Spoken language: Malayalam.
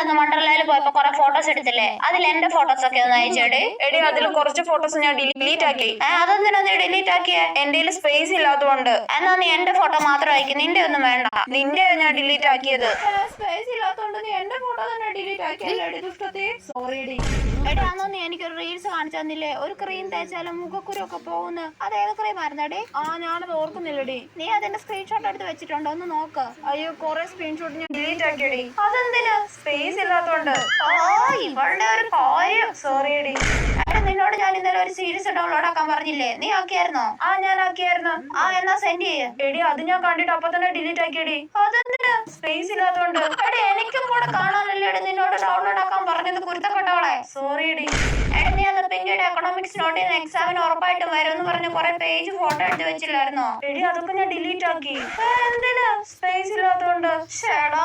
നമ്മളന്ന് വണ്ടർലയിൽ പോയപ്പോ കുറെ ഫോട്ടോസ് എടുത്തില്ലേ, അതിൽ എന്റെ ഫോട്ടോസ് ഒക്കെ ഒന്ന് അയച്ചേടി. എടി അതിൽ കുറച്ച് ഫോട്ടോസ് ഞാൻ ഡിലീറ്റ് ആക്കി. അതെന്തിനാ നീ ഡിലീറ്റ് ആക്കിയേ? എന്റെ സ്പേസ് ഇല്ലാത്തതുകൊണ്ട്. എന്നാ നീ എന്റെ ഫോട്ടോ മാത്രം അയക്കും, നിന്റെ ഒന്നും വേണ്ട. നിന്റെ ഞാൻ ഡിലീറ്റ് ആക്കിയത്. സ്പേസ് ഇല്ലാത്തോണ്ട് നീ എന്റെ ഫോട്ടോ തന്നെ ഡിലീറ്റ് ആക്കിയല്ലേ. Sorry D. എടി അന്ന് നീ എനിക്കൊരു റീൽസ് കാണിച്ചു തന്നില്ലേ, ഒരു ക്രീം തേച്ചാലും മുഖക്കുരു ഒക്കെ പോകുന്നു. അത് ഏത് ക്രീം ആയിരുന്നടി? ഞാനത് ഓർക്കുന്നില്ലടി. നീ അതിന്റെ സ്ക്രീൻഷോട്ട് എടുത്ത് വെച്ചിട്ടുണ്ടോ? ഒന്ന് നോക്ക്. അയ്യോ കുറെ സ്ക്രീൻഷോട്ട് ഞാൻ ഡിലീറ്റ് ആക്കിയടി. അതെന്തിനാ? സ്പേസ് ഇല്ലാത്തോണ്ട്. ഇവളുടെ ഒരു കാര്യം. Sorry D. നിന്നോട് ഞാൻ ഇന്നലെ ഒരു സീരീസ് ഡൗൺലോഡ് ആക്കാൻ പറഞ്ഞില്ലേ, നീ ആക്കിയായിരുന്നോ? ഞാൻ ആക്കിയായിരുന്നു. എന്നാ സെൻഡ് ചെയ്യ്. എടി അത് ഞാൻ കണ്ടിട്ട് അപ്പൊ തന്നെ ഡിലീറ്റ് ആക്കിയടി. അതെന്തിനാ? സ്പേസ് ഇല്ലാത്തോണ്ട്. എടി എനിക്കും കൂടെ കാണാനല്ലേ നിന്നോട് ഡൗൺലോഡ് ആക്കാൻ പറഞ്ഞത്, കുരുത്തപ്പെട്ടവളെ. Sorry D. നീ അന്ന് പിന്നീട് എക്കണോമിക്സ് നോട്ട് ചെയ്യുന്ന എക്സാമിന് ഉറപ്പായിട്ടും വരും എന്ന് പറഞ്ഞ് കുറെ പേജ് ഫോട്ടോ എടുത്ത് വെച്ചില്ലായിരുന്നോ? എടി അതൊക്കെ ഞാൻ ഡിലീറ്റ് ആക്കി. എന്തിനാ? സ്പേസ് ഇല്ലാത്തോണ്ട്. ചേടാ.